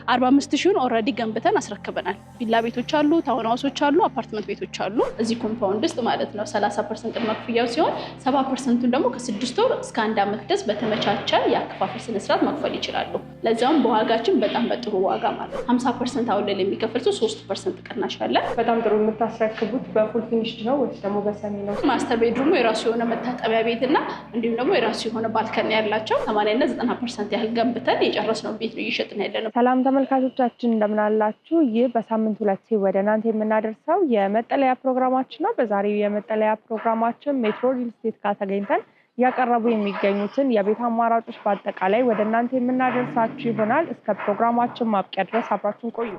45,000 ኦሬዲ ገንብተን አስረክበናል። ቪላ ቤቶች አሉ፣ ታውን ሃውሶች አሉ፣ አፓርትመንት ቤቶች አሉ። እዚህ ኮምፓውንድ ውስጥ ማለት ነው 30% ቅድመ ክፍያው ሲሆን 70%ን ደግሞ ከ6 ወር እስከ 1 ዓመት ድረስ በተመቻቸ የአከፋፈል ስነ ስርዓት መክፈል ይችላሉ። ለዛውም በዋጋችን በጣም በጥሩ ዋጋ ማለት 50% አሁን ላይ የሚከፈል ሰው 3% ቅናሽ አለ። በጣም ጥሩ። የምታስረክቡት በፉል ፊኒሽድ ነው ወይስ ደግሞ በሰሚ ነው? ማስተር ቤድሩሙ የራሱ የሆነ መታጠቢያ ቤትና እንዲሁም ደግሞ የራሱ የሆነ ባልከኒ ያላቸው 80 እና 90% ያህል ገንብተን የጨረስነው ቤት ነው እየሸጥን ያለነው። ሰላም ተመልካቾቻችን እንደምን አላችሁ? ይህ በሳምንት 2 ወደ እናንተ የምናደርሰው የመጠለያ ፕሮግራማችን ነው። በዛሬው የመጠለያ ፕሮግራማችን ሜትሮ ሪል ስቴት ጋር ተገኝተን ያቀረቡ የሚገኙትን የቤት አማራጮች በአጠቃላይ ወደ እናንተ የምናደርሳችሁ ይሆናል። እስከ ፕሮግራማችን ማብቂያ ድረስ አብራችሁን ቆዩ።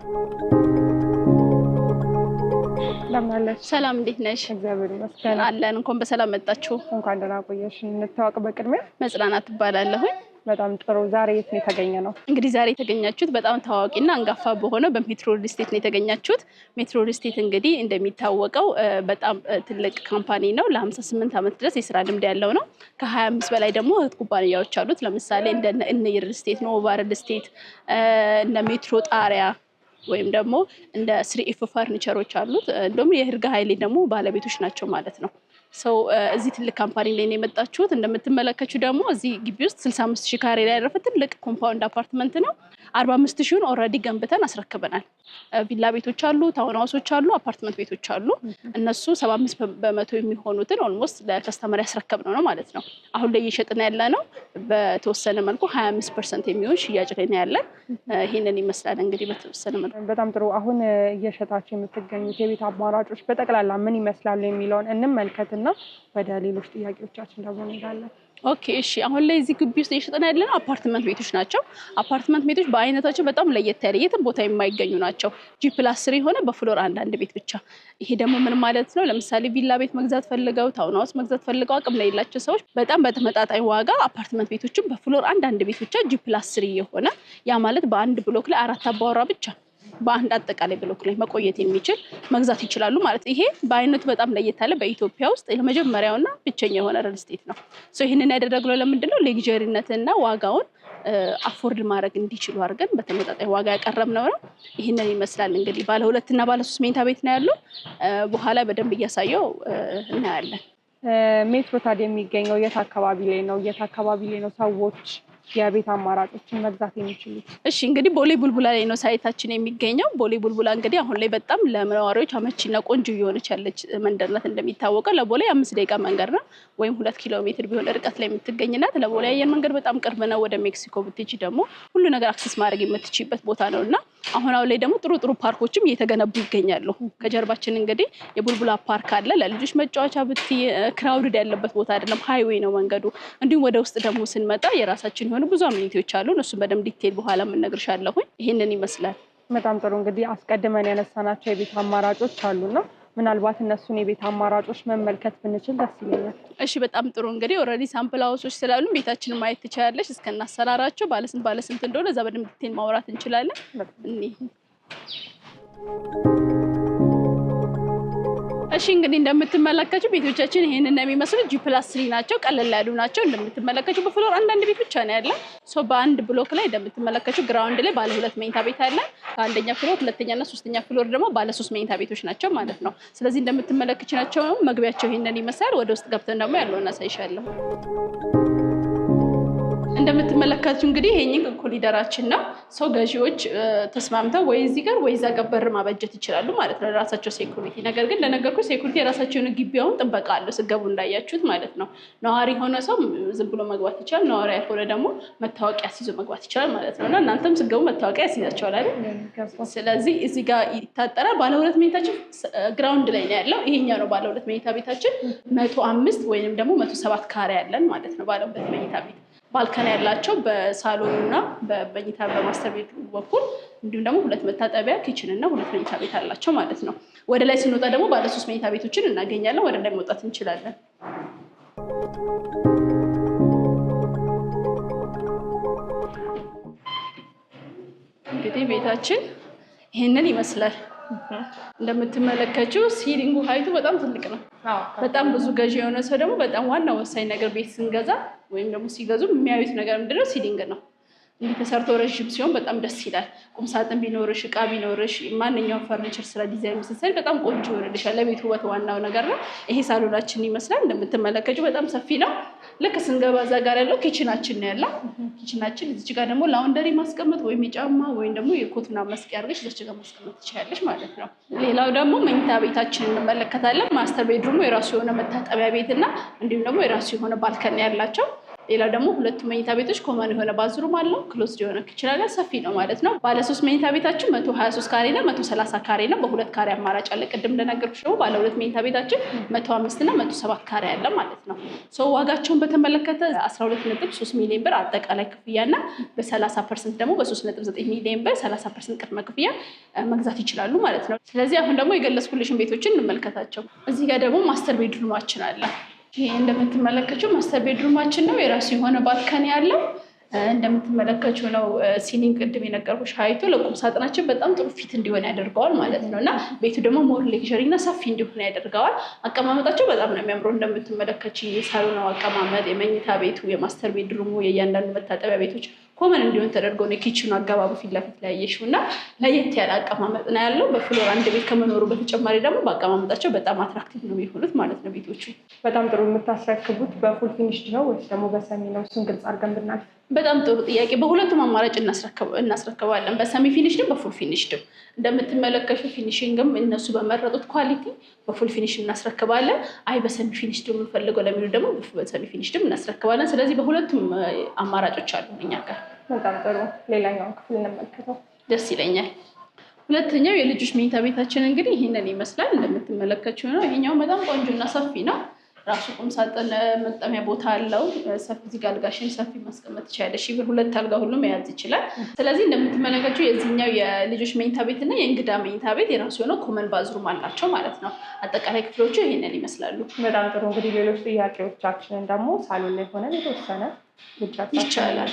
ሰላም እንዴት ነሽ? እግዚአብሔር ይመስገን አለን። እንኳን በሰላም መጣችሁ። እንኳን ደህና ቆየሽ። እንተዋወቅ። በቅድሚያ መጽናናት እባላለሁ። በጣም ጥሩ። ዛሬ የት ነው የተገኘነው? እንግዲህ ዛሬ የተገኛችሁት በጣም ታዋቂና አንጋፋ በሆነ በሜትሮ ሪል ስቴት ነው የተገኛችሁት። ሜትሮ ሪል ስቴት እንግዲህ እንደሚታወቀው በጣም ትልቅ ካምፓኒ ነው። ለ58 ዓመት ድረስ የስራ ልምድ ያለው ነው። ከ25 በላይ ደግሞ እህት ኩባንያዎች አሉት። ለምሳሌ እንደ እነ ሪል ስቴት፣ ኖቫ ሪል ስቴት፣ እነ ሜትሮ ጣሪያ ወይም ደግሞ እንደ ስሪኤፍ ፈርኒቸሮች አሉት። እንደውም የህርጋ ኃይሌ ደግሞ ባለቤቶች ናቸው ማለት ነው። ሰው እዚህ ትልቅ ካምፓኒ ላይ ነው የመጣችሁት። እንደምትመለከቱ ደግሞ እዚህ ግቢ ውስጥ 65,000 ካሬ ላይ ያረፈ ትልቅ ኮምፓውንድ አፓርትመንት ነው። 45,000 ኦሬዲ ገንብተን አስረክበናል። ቪላ ቤቶች አሉ፣ ታውን ሃውሶች አሉ፣ አፓርትመንት ቤቶች አሉ። እነሱ 75% የሚሆኑትን ኦልሞስት ለከስተመር ያስረከብነው ነው ማለት ነው። አሁን ላይ እየሸጥን ያለ ነው በተወሰነ መልኩ 25% የሚሆን ሽያጭ ላይ ነው ያለን። ይሄንን ይመስላል እንግዲህ በተወሰነ መልኩ። በጣም ጥሩ። አሁን እየሸጣችሁ የምትገኙት የቤት አማራጮች በጠቅላላ ምን ይመስላሉ የሚለውን እንመልከትና ወደ ሌሎች ጥያቄዎቻችን ደግሞ እንሄዳለን። ኦኬ እሺ። አሁን ላይ እዚህ ግቢ ውስጥ እየሸጥን ያለነው አፓርትመንት ቤቶች ናቸው። አፓርትመንት ቤቶች በአይነታቸው በጣም ለየት ያለ የትም ቦታ የማይገኙ ናቸው። G+3 የሆነ በፍሎር አንድ ቤት ብቻ። ይሄ ደግሞ ምን ማለት ነው? ለምሳሌ ቪላ ቤት መግዛት ፈልገው ታውን ሃውስ መግዛት ፈልገው አቅም ላይ የሌላቸው ሰዎች በጣም በተመጣጣኝ ዋጋ አፓርትመንት ቤቶችን በፍሎር አንድ ቤት ብቻ G+3 የሆነ ያ ማለት በአንድ ብሎክ ላይ 4 አባወራ ብቻ በአንድ አጠቃላይ ብሎክ ላይ መቆየት የሚችል መግዛት ይችላሉ ማለት። ይሄ በአይነቱ በጣም ለየት ያለ በኢትዮጵያ ውስጥ የመጀመሪያውና ብቸኛ የሆነ ሪል ስቴት ነው። ይህንን ያደረግነው ለምንድነው? ሌግዠሪነትና ዋጋውን አፎርድ ማድረግ እንዲችሉ አድርገን በተመጣጣኝ ዋጋ ያቀረብነው ነው። ይህንን ይመስላል እንግዲህ ባለ 2 እና ባለ 3 መኝታ ቤት ነው ያለው። በኋላ በደንብ እያሳየው እናያለን። ሜትሮ ታዲያ የሚገኘው የት አካባቢ ላይ ነው? የት አካባቢ ላይ ነው ሰዎች የቤት አማራጮችን መግዛት የሚችሉት? እሺ እንግዲህ ቦሌ ቡልቡላ ላይ ነው ሳይታችን የሚገኘው። ቦሌ ቡልቡላ እንግዲህ አሁን ላይ በጣም ለነዋሪዎች አመቺና ቆንጆ እየሆነች ያለች መንደር ናት። እንደሚታወቀው ለቦሌ 5 ደቂቃ መንገድ ነው ወይም 2 ኪሎ ሜትር ቢሆን ርቀት ላይ የምትገኝ ናት። ለቦሌ አየር መንገድ በጣም ቅርብ ነው። ወደ ሜክሲኮ ብትሄጂ ደግሞ ሁሉ ነገር አክሰስ ማድረግ የምትችይበት ቦታ ነውና አሁን ላይ ደግሞ ጥሩ ፓርኮችም እየተገነቡ ይገኛሉ። ከጀርባችን እንግዲህ የቡልቡላ ፓርክ አለ። ለልጆች መጫወቻ ብትይ ክራውድድ ያለበት ቦታ አይደለም፣ ሃይዌይ ነው መንገዱ። እንዲሁም ወደ ውስጥ ደግሞ ስንመጣ የራሳችን የሆነ ብዙ አሚኒቲዎች አሉ። እነሱን በደንብ ዲቴል በኋላ የምነግርሻለሁ። ይሄንን ይመስላል። በጣም ጥሩ። እንግዲህ አስቀድመን ያነሳናቸው የቤት አማራጮች አሉና ምናልባት እነሱን የቤት አማራጮች መመልከት ብንችል ደስ ይለኛል። እሺ በጣም ጥሩ። እንግዲህ ኦልሬዲ ሳምፕል ሃውሶች ስላሉ ቤታችንን ማየት ትችላለሽ። እስከናሰራራቸው ባለስንት እንደሆነ እዛ በደንብ ዲቴል ማውራት እንችላለን። እሺ እንግዲህ እንደምትመለከቱ ቤቶቻችን ይሄንን ነው የሚመስሉት። G+3 ናቸው። ቀለል ያሉ ናቸው። እንደምትመለከቱ በፍሎር አንድ ቤት ብቻ ነው ያለው። በአንድ ብሎክ ላይ እንደምትመለከቱ ግራውንድ ላይ ባለ 2 መኝታ ቤት አለ። አንደኛ ፍሎር፣ ሁለተኛ እና ሶስተኛ ፍሎር ደግሞ ባለ 3 መኝታ ቤቶች ናቸው ማለት ነው። ስለዚህ እንደምትመለከቱ ናቸው። መግቢያቸው ይሄንን ይመስላል። ወደ ውስጥ ገብተን ደግሞ ያለውን አሳይሻለሁ። እንደምትመለከቱ እንግዲህ ይሄኛው ኮሊደራችን ነው። ገዢዎች ተስማምተው ወይ እዚህ ጋር ወይ እዛ ጋር በር ማበጀት ይችላሉ ማለት ነው ለራሳቸው ሴኩሪቲ። ነገር ግን ለነገርኩሽ ሴኩሪቲ የራሳቸውን ግቢውን ጥበቃ አለው ስገቡ እንዳያችሁት ማለት ነው። ነዋሪ ሆነ ሰው ዝም ብሎ መግባት ይችላል። ነዋሪ ያልሆነ ደግሞ መታወቂያ ሲይዞ መግባት ይችላል ማለት ነው። እና እናንተም ስገቡ መታወቂያ ያስይዛችኋል አይደል? ስለዚህ እዚህ ጋር ይታጠራል። ባለ 2 መኝታችን ግራውንድ ላይ ነው ያለው። ይሄኛው ነው ባለ 2 መኝታ ቤታችን 105 ወይንም ደግሞ 107 ካሬ ያለን ማለት ነው። ባለ 2 መኝታ ቤት ባልከን ያላቸው በሳሎንና በመኝታ በማስተር ቤት በኩል እንዲሁም ደግሞ 2 መታጠቢያ ኪችን እና 2 መኝታ ቤት አላቸው ማለት ነው። ወደ ላይ ስንወጣ ደግሞ ባለ 3 መኝታ ቤቶችን እናገኛለን። ወደ ላይ መውጣት እንችላለን። እንግዲህ ቤታችን ይሄንን ይመስላል። እንደምትመለከቱ ሲሊንጉ ሃይቱ በጣም ትልቅ ነው። በጣም ብዙ ገዢ የሆነ ሰው ደግሞ በጣም ዋና ወሳኝ ነገር ቤት ስንገዛ ወይም ደግሞ ሲገዙ የሚያዩት ነገር ምንድነው? ሲሊንግ ነው። እንዲህ ተሰርቶ ረዥም ሲሆን በጣም ደስ ይላል። ቁም ሳጥን ቢኖርሽ እቃ ቢኖርሽ ማንኛውም ፈርኒቸር ስራ ዲዛይን ስትሰሪ በጣም ቆንጆ ይሆንልሻል። ለቤት ውበት ዋናው ነገር ነው። ይሄ ሳሎናችን ይመስላል። እንደምትመለከቱ በጣም ሰፊ ነው። ልክ ስንገባ እዛ ጋር ያለው ኪችናችን ነው ያለው። ኪችናችን እዚች ጋር ደግሞ ላውንደሪ ማስቀመጥ ወይም የጫማ ወይም ደግሞ የኮትና መስቂያ አድርገሽ እዚች ጋር ማስቀመጥ ትችላለሽ ማለት ነው። ሌላው ደግሞ መኝታ ቤታችን እንመለከታለን። ማስተር ቤድሩሙ የራሱ የሆነ መታጠቢያ ቤት እና እንዲሁም ደግሞ የራሱ የሆነ ባልከኒ ያላቸው። ሌላው ደግሞ ሁለቱ መኝታ ቤቶች ኮመን የሆነ ባዝሩም አለው። ክሎዝድ የሆነ ኪችን አለ። ሰፊ ነው ማለት ነው። ባለ 3 መኝታ ቤታችን 123 ካሬ ነው፣ 130 ካሬ ነው። በሁለት ካሬ አማራጭ አለ። ቅድም እንደነገርኩሽ ደግሞ ባለ 2 መኝታ ቤታችን 105 እና 107 ካሬ አለ ማለት ነው። ዋጋቸውን በተመለከተ 12.3 ሚሊዮን ብር አጠቃላይ ክፍያና በ30% ደግሞ በ3.9 ሚሊዮን ብር 30% ቅድመ ክፍያ መግዛት ይችላሉ ማለት ነው። ስለዚህ አሁን ደግሞ የገለጽኩልሽን ቤቶችን እንመልከታቸው። እዚህ ጋር ደግሞ ማስተር ቤድሩማችን አለ። ይሄ እንደምትመለከቱው ማስተር ቤድሩማችን ነው። የራሱ የሆነ ባልከኒ ያለው እንደምትመለከቱው ነው። ሲሊንግ ቅድም የነገርኩሽ ሀይቱ ለቁም ሳጥናችን በጣም ጥሩ ፊት እንዲሆን ያደርገዋል ማለት ነው እና ቤቱ ደግሞ ሞር ሌክዠሪ እና ሰፊ እንዲሆን ያደርገዋል። አቀማመጣቸው በጣም ነው የሚያምረው። እንደምትመለከቱው የሳሎኑ አቀማመጥ፣ የመኝታ ቤቱ፣ የማስተር ቤድሩሙ፣ የእያንዳንዱ መታጠቢያ ቤቶች ኮመን እንዲሆን ተደርገው ነው። ኪችኑ አገባቡ ፊት ለፊት ላይ ያየሽው እና ለየት ያለ አቀማመጥ ነው ያለው። በፍሎር አንድ ቤት ከመኖሩ በተጨማሪ ደግሞ በአቀማመጣቸው በጣም አትራክቲቭ ነው የሚሆኑት ማለት ነው ቤቶቹ። በጣም ጥሩ። የምታስረክቡት በፉል ፊኒሽድ ነው ወይስ ደግሞ በሰሚ ነው? እሱን ግልጽ አድርገን ብናልፍ። በጣም ጥሩ ጥያቄ። በሁለቱም አማራጭ እናስረክባለን፣ በሰሚ ፊኒሽድም በፉል ፊኒሽድም። እንደምትመለከቱ ፊኒሽንግም እነሱ በመረጡት ኳሊቲ በፉል ፊኒሽድ እናስረክባለን። አይ በሰሚ ፊኒሽድ የምንፈልገው ለሚሉ ደግሞ በሰሚ ፊኒሽድም እናስረክባለን። ስለዚህ በሁለቱም አማራጮች አሉ እኛ ጋር። በጣም ጥሩ። ሌላኛውን ክፍል እንመልከተው። ደስ ይለኛል። ሁለተኛው የልጆች መኝታ ቤታችን እንግዲህ ይህንን ይመስላል። እንደምትመለከችው ነው። ይሄኛው በጣም ቆንጆና ሰፊ ነው። ራሱ ቁም ሳጥን መጠሚያ ቦታ አለው። ሰፊ እዚህ ጋር አልጋሽን ሰፊ ማስቀመጥ ትችላለሽ። ይብር 2 አልጋ ሁሉ መያዝ ይችላል። ስለዚህ እንደምትመለከቱ የዚህኛው የልጆች መኝታ ቤት እና የእንግዳ መኝታ ቤት የራሱ የሆነ ኮመን ባዝሩም አላቸው ማለት ነው። አጠቃላይ ክፍሎቹ ይሄንን ይመስላሉ። በጣም ጥሩ። እንግዲህ ሌሎች ጥያቄዎቻችንን ደግሞ ሳሎን ላይ ሆነን የተወሰነ ይቻላል።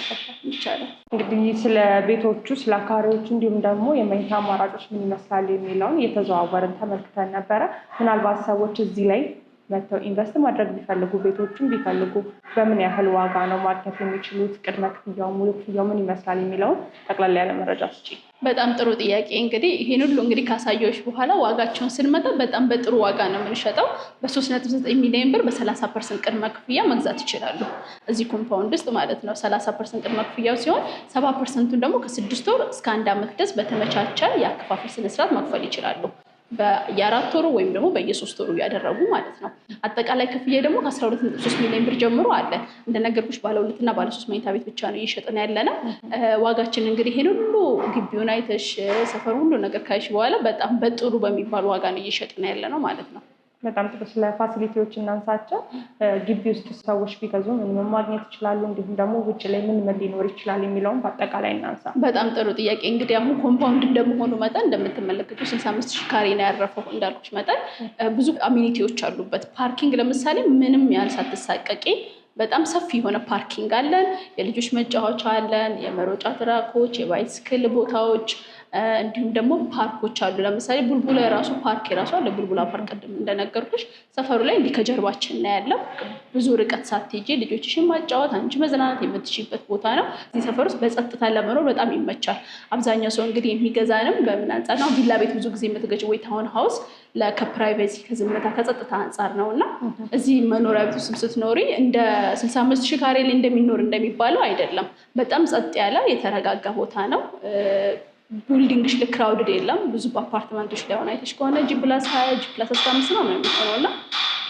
እንግዲህ ስለ ቤቶቹ፣ ስለ ካሬዎቹ እንዲሁም ደግሞ የመኝታ አማራጮች ምን ይመስላሉ የሚለውን እየተዘዋወርን ተመልክተን ነበረ። ምናልባት ሰዎች እዚህ ላይ መጥተው ኢንቨስት ማድረግ ቢፈልጉ፣ ቤቶቹን ቢፈልጉ በምን ያህል ዋጋ ነው ማግኘት የሚችሉት? ቅድመ ክፍያው፣ ሙሉ ክፍያው ምን ይመስላል የሚለውን ጠቅላላ ያለ መረጃ ስጪ። በጣም ጥሩ ጥያቄ። እንግዲህ ይህን ሁሉ እንግዲህ ካሳየሁሽ በኋላ ዋጋቸውን ስንመጣ በጣም በጥሩ ዋጋ ነው የምንሸጠው። በ3.9 ሚሊዮን ብር በ30% ቅድመ ክፍያ መግዛት ይችላሉ እዚህ ኮምፓውንድ ውስጥ ማለት ነው። 30% ቅድመ ክፍያው ሲሆን 70%ን ደግሞ ከ6 ወር እስከ 1 ዓመት ድረስ በተመቻቸ የአከፋፈል ስነስርዓት መክፈል ይችላሉ። በየ4 ወሩ ወይም ደግሞ በየ3 ወሩ እያደረጉ ማለት ነው። አጠቃላይ ክፍያ ደግሞ ከ12.3 ሚሊዮን ብር ጀምሮ አለ። እንደነገርኩሽ ባለ 2 እና ባለ 3 መኝታ ቤት ብቻ ነው እየሸጥን ያለነው። ዋጋችን እንግዲህ ይሄን ሁሉ ግቢውን አይተሽ ሰፈሩ ሁሉ ነገር ካይሽ በኋላ በጣም በጥሩ በሚባል ዋጋ ነው እየሸጥን ያለነው ማለት ነው። በጣም ጥሩ። ስለ ፋሲሊቲዎች እናንሳቸው። ግቢ ውስጥ ሰዎች ቢገዙ ምን ማግኘት ይችላሉ? እንዲሁም ደግሞ ውጭ ላይ ምን ሊኖር ይችላል የሚለውን በአጠቃላይ እናንሳ። በጣም ጥሩ ጥያቄ። እንግዲህ አሁን ኮምፓውንድ እንደመሆኑ መጠን እንደምትመለከቱ 65,000 ካሬ ነው ያረፈው። እንዳልኩሽ መጠን ብዙ አሚኒቲዎች አሉበት። ፓርኪንግ ለምሳሌ ምንም ያህል ሳትሳቀቂ በጣም ሰፊ የሆነ ፓርኪንግ አለን። የልጆች መጫወቻ አለን፣ የመሮጫ ትራኮች፣ የባይስክል ቦታዎች እንዲሁም ደግሞ ፓርኮች አሉ። ለምሳሌ ቡልቡላ የራሱ ፓርክ የራሱ አለ። ቡልቡላ ፓርክ ቅድም እንደነገርኩሽ ሰፈሩ ላይ እንዲህ ከጀርባችን ነው ያለው። ብዙ ርቀት ሳትሄጂ ልጆችሽን ማጫወት፣ አንቺ መዝናናት የምትችይበት ቦታ ነው። እዚህ ሰፈር ውስጥ በጸጥታ ለመኖር በጣም ይመቻል። አብዛኛው ሰው እንግዲህ የሚገዛንም በምን አንጻር ነው? ቪላ ቤት ብዙ ጊዜ የምትገጭ ወይ ታውን ሀውስ ከፕራይቬሲ ከዝምታ ከጸጥታ አንጻር ነው እና እዚህ መኖሪያ ቤት ውስጥ ስትኖሪ እንደ 65,000 ካሬ ላይ እንደሚባለው አይደለም። በጣም ጸጥ ያለ የተረጋጋ ቦታ ነው። ቢልዲንግሽ ልክ ክራውድድ የለም። ብዙ በአፓርትመንቶች ላይ ሆነ አይተሽ ከሆነ +20 +15 ነው የሚሆነው እና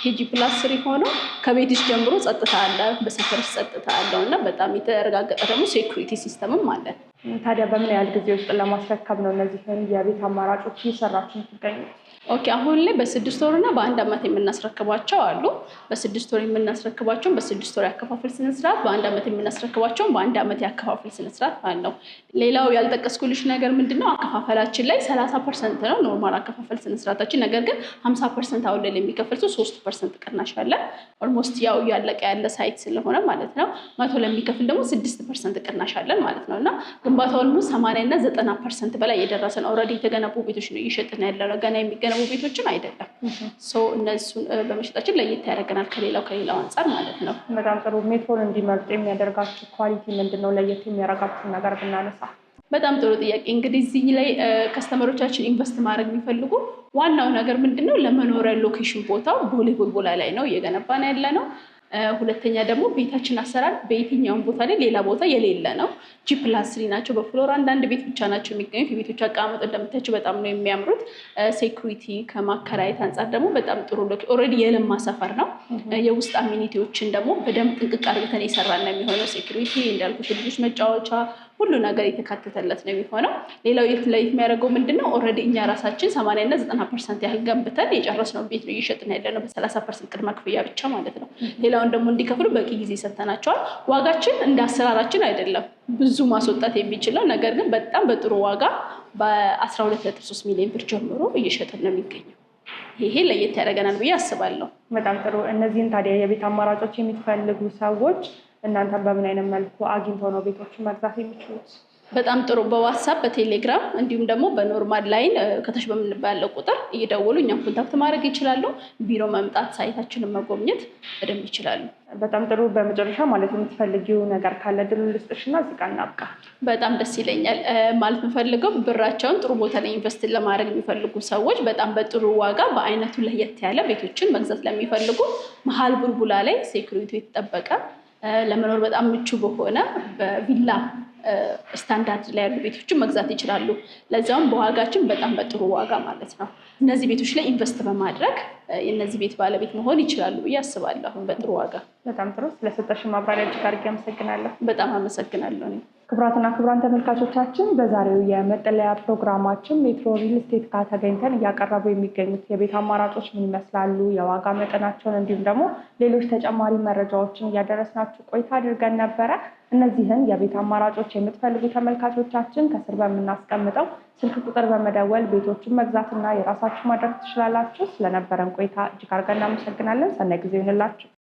ይሄ +3 ሆኖ ከቤትሽ ጀምሮ ጸጥታ አለ፣ በሰፈርሽ ጸጥታ አለው እና በጣም የተረጋገጠ ደግሞ ሴኩሪቲ ሲስተምም አለ። ታዲያ በምን ያህል ጊዜ ውስጥ ለማስረከብ ነው እነዚህን የቤት አማራጮች እየሰራችሁ የምትገኙት? ኦኬ፣ አሁን ላይ በ6 ወር እና በ1 ዓመት የምናስረክባቸው አሉ። በ6 ወር የምናስረክባቸውን በ6 ወር ያከፋፈል ስነስርዓት፣ በ1 ዓመት የምናስረክባቸውን በ1 ዓመት ያከፋፈል ስነስርዓት አለው። ሌላው ያልጠቀስኩልሽ ነገር ምንድነው? አከፋፈላችን ላይ 30% ነው ኖርማል አከፋፈል ስነስርዓታችን። ነገር ግን 50% አሁን ላይ የሚከፈል ሰው 3% ቅናሽ አለ። ኦልሞስት ያው እያለቀ ያለ ሳይት ስለሆነ ማለት ነው። 100 ለሚከፍል ደግሞ 6% ቅናሽ አለን ማለት ነው እና ግንባታው ኦልሞስት 80 እና 90% በላይ የደረሰ ነው። ኦልሬዲ የተገነቡ ቤቶች ነው እየሸጥን ያለነው፣ ገና የሚገነቡ ቤቶችን አይደለም። እነሱን በመሸጣችን ለየት ያደርገናል ከሌላው አንጻር ማለት ነው። በጣም ጥሩ። ሜትሮን እንዲመርጡ የሚያደርጋችሁ ኳሊቲ ምንድነው? ለየት የሚያደርጋችሁ ነገር ብናነሳ። በጣም ጥሩ ጥያቄ። እንግዲህ እዚህ ላይ ከስተመሮቻችን ኢንቨስት ማድረግ የሚፈልጉ ዋናው ነገር ምንድነው? ለመኖሪያ ሎኬሽን ቦታው ቦሌ ቡልቡላ ላይ ነው እየገነባን ያለ ነው። ሁለተኛ ደግሞ ቤታችን አሰራር በየትኛውም ቦታ ላይ ሌላ ቦታ የሌለ ነው። G+3 ናቸው። በፍሎር አንዳንድ ቤት ብቻ ናቸው የሚገኙት። የቤቶች አቀማመጥ እንደምታዩቸው በጣም ነው የሚያምሩት። ሴኩሪቲ ከማከራየት አንጻር ደግሞ በጣም ጥሩ ኦልሬዲ የለማ ሰፈር ነው። የውስጥ አሚኒቲዎችን ደግሞ በደንብ ጥንቅቅ አድርገን የሰራን ነው የሚሆነው። ሴኩሪቲ እንዳልኩት ልጆች መጫወቻ ሁሉ ነገር የተካተተለት ነው የሚሆነው። ሌላው ለየት የሚያደርገው ምንድነው? ኦልሬዲ እኛ ራሳችን 80 እና 90% ያህል ገንብተን የጨረስነው ቤት ነው እየሸጥን ያለነው በ30% ቅድመ ክፍያ ብቻ ማለት ነው። ሌላውን ደግሞ እንዲከፍሉ በቂ ጊዜ ሰጥተናቸዋል። ዋጋችን እንደ አሰራራችን አይደለም ብዙ ማስወጣት የሚችለው ነገር ግን በጣም በጥሩ ዋጋ በ12.3 ሚሊዮን ብር ጀምሮ እየሸጥን ነው የሚገኘው። ይሄ ለየት ያደርገናል ብዬ አስባለሁ። በጣም ጥሩ። እነዚህን ታዲያ የቤት አማራጮች የሚፈልጉ ሰዎች እናንተን በምን አይነት መልኩ አግኝተው ነው ቤቶችን መግዛት የሚችሉት? በጣም ጥሩ። በዋትስአፕ በቴሌግራም እንዲሁም ደግሞ በኖርማል ላይን ከታች በምንባለው ቁጥር እየደወሉ እኛም ኮንታክት ማድረግ ይችላሉ። ቢሮ መምጣት ሳይታችንን መጎብኘት በደንብ ይችላሉ። በጣም ጥሩ። በመጨረሻ ማለት የምትፈልጊው ነገር ካለ ድል ልስጥሽና እዚህ ጋር እናብቃ። በጣም ደስ ይለኛል። ማለት የምፈልገው ብራቸውን ጥሩ ቦታ ላይ ኢንቨስት ለማድረግ የሚፈልጉ ሰዎች በጣም በጥሩ ዋጋ በአይነቱ ለየት ያለ ቤቶችን መግዛት ለሚፈልጉ መሀል ቡልቡላ ላይ ሴኩሪቲ የተጠበቀ ለመኖር በጣም ምቹ በሆነ በቪላ ስታንዳርድ ላይ ያሉ ቤቶችን መግዛት ይችላሉ። ለዛውም በዋጋችን በጣም በጥሩ ዋጋ ማለት ነው። እነዚህ ቤቶች ላይ ኢንቨስት በማድረግ የእነዚህ ቤት ባለቤት መሆን ይችላሉ ብዬ አስባለሁ። አሁን በጥሩ ዋጋ። በጣም ጥሩ። ስለሰጠሽ ማብራሪያ እጅግ አድርጌ አመሰግናለሁ። በጣም አመሰግናለሁ። ክቡራትና ክቡራን ተመልካቾቻችን በዛሬው የመጠለያ ፕሮግራማችን ሜትሮ ሪል ስቴት ጋር ተገኝተን እያቀረቡ የሚገኙት የቤት አማራጮች ምን ይመስላሉ፣ የዋጋ መጠናቸውን እንዲሁም ደግሞ ሌሎች ተጨማሪ መረጃዎችን እያደረስናችሁ ቆይታ አድርገን ነበረ። እነዚህን የቤት አማራጮች የምትፈልጉ ተመልካቾቻችን ከስር በምናስቀምጠው ስልክ ቁጥር በመደወል ቤቶችን መግዛትና የራሳችሁ ማድረግ ትችላላችሁ። ስለነበረን ቆይታ እጅግ አድርገን እናመሰግናለን። ሰናይ ጊዜ ይሁንላችሁ።